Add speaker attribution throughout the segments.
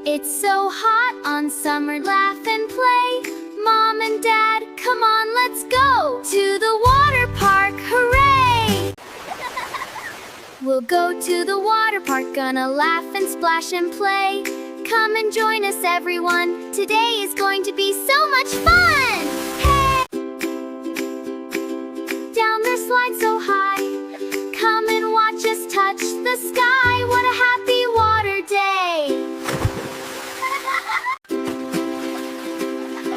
Speaker 1: It's so hot on summer, laugh and play. Mom and Dad, come on, let's go to the water park, hooray! We'll go to the water park, gonna laugh and splash and play. Come and join us, everyone. Today is going to be so much fun! Hey! Down the slide so high. Come and watch us touch the sky. What a happy water day!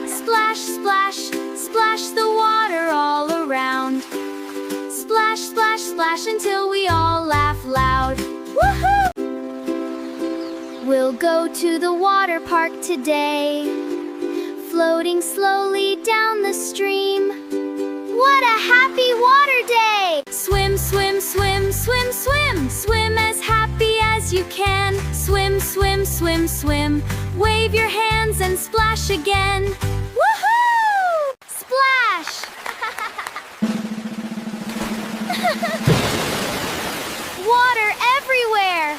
Speaker 1: Splash, splash, splash the water all around. Splash, splash, splash until we all laugh loud. Woohoo! We'll go to the water park today, floating slowly down the stream. What a happy water day! Swim, swim, swim, swim, swim. Swim as happy as you can. Swim, swim, swim, swim. Wave your hands and splash again. Woohoo! Splash! Water everywhere!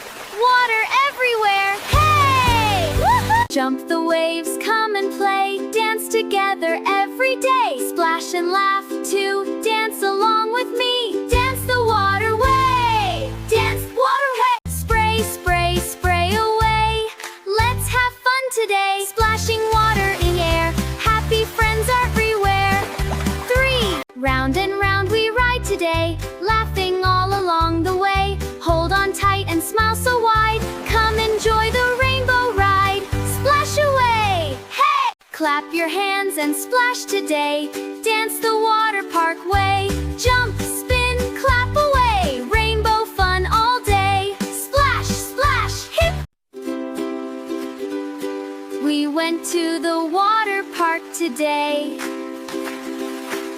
Speaker 1: Water everywhere! Hey! Woohoo! Jump the waves, come and play. Dance together every day. Splash and laugh too. Dance along with me. Dance the waterway. Dance waterway. Spray, spray, spray away. Let's have fun today. Splashing water in air. Happy friends everywhere. 3. Round and round we ride today. Laughing all along the way. Hold on tight and smile so wide. Come enjoy the rainbow ride. Splash away. Hey! Clap your hands and splash today. Dance the water park way. Jump, spin, clap away. Rainbow fun all day. Splash, splash, hip. We went to the water park today.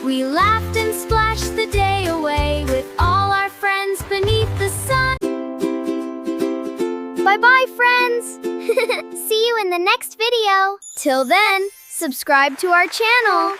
Speaker 1: We laughed and splashed the day away with all our friends beneath the sun. Bye-bye, friends! See you in the next video. Till then, subscribe to our channel.